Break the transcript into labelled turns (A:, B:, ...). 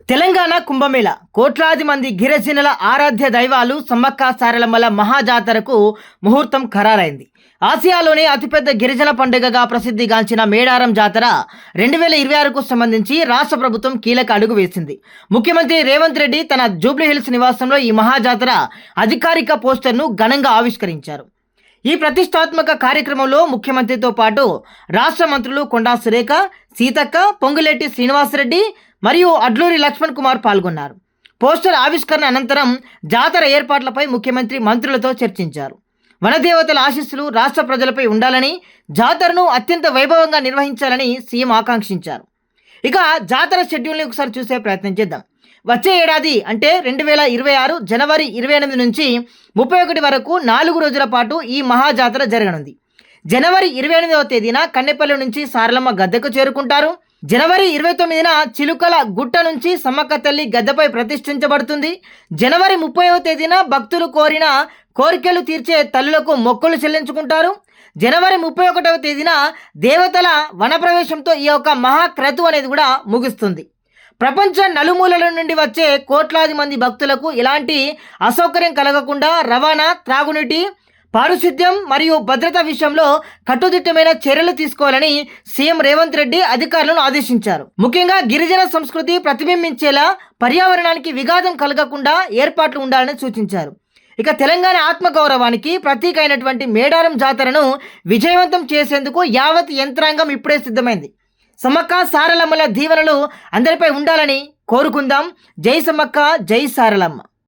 A: తెలంగాణ కుంభమేళ కోట్లాది మంది గిరిజనుల ఆరాధ్య దైవాలు సమ్మక్క సారలమ్మల మహాజాతరకు ముహూర్తం ఖరారైంది. ఆసియాలోనే అతిపెద్ద గిరిజన పండుగగా ప్రసిద్ధిగాంచిన మేడారం జాతర 2026కు సంబంధించి రాష్ట్ర ప్రభుత్వం కీలక అడుగు వేసింది. ముఖ్యమంత్రి రేవంత్ రెడ్డి తన జూబ్లీహిల్స్ నివాసంలో ఈ మహాజాతర అధికారిక పోస్టర్ను ఘనంగా ఆవిష్కరించారు. ఈ ప్రతిష్టాత్మక కార్యక్రమంలో ముఖ్యమంత్రితో పాటు రాష్ట్ర మంత్రులు కొండా సురేఖ, సీతక్క, పొంగులేటి శ్రీనివాసరెడ్డి మరియు అడ్లూరి లక్ష్మణ్ కుమార్ పాల్గొన్నారు. పోస్టర్ ఆవిష్కరణ అనంతరం జాతర ఏర్పాట్లపై ముఖ్యమంత్రి మంత్రులతో చర్చించారు. వనదేవతల ఆశీస్సులు రాష్ట్ర ప్రజలపై ఉండాలని, జాతరను అత్యంత వైభవంగా నిర్వహించాలని సీఎం ఆకాంక్షించారు. ఇక జాతర షెడ్యూల్ని ఒకసారి చూసే ప్రయత్నం చేద్దాం. వచ్చే ఏడాది అంటే 2026 జనవరి 28 నుంచి 31 వరకు 4 రోజుల పాటు ఈ మహాజాతర జరగనుంది. జనవరి 28వ తేదీన కన్నెపల్లి నుంచి సారలమ్మ గద్దెకు చేరుకుంటారు. జనవరి 29న చిలుకల గుట్ట నుంచి సమ్మక్క తల్లి గద్దెపై ప్రతిష్ఠించబడుతుంది. జనవరి 30వ తేదీన భక్తులు కోరిన కోరికలు తీర్చే తల్లులకు మొక్కులు చెల్లించుకుంటారు. జనవరి 31వ తేదీన దేవతల వనప్రవేశంతో ఈ యొక్క మహాక్రతు అనేది కూడా ముగుస్తుంది. ప్రపంచ నలుమూలల నుండి వచ్చే కోట్లాది మంది భక్తులకు ఎలాంటి అసౌకర్యం కలగకుండా రవాణా, త్రాగునీటి, పారిశుద్ధ్యం మరియు భద్రత విషయంలో కట్టుదిట్టమైన చర్యలు తీసుకోవాలని సీఎం రేవంత్ రెడ్డి అధికారులను ఆదేశించారు. ముఖ్యంగా గిరిజన సంస్కృతి ప్రతిబింబించేలా పర్యావరణానికి విఘాతం కలగకుండా ఏర్పాట్లు ఉండాలని సూచించారు. ఇక తెలంగాణ ఆత్మగౌరవానికి ప్రతీక అయినటువంటి మేడారం జాతరను విజయవంతం చేసేందుకు యావత్ యంత్రాంగం ఇప్పుడే సిద్ధమైంది. సమ్మక్క సారలమ్మల దీవెనలు అందరిపై ఉండాలని కోరుకుందాం. జై సమ్మక్క, జై సారలమ్మ.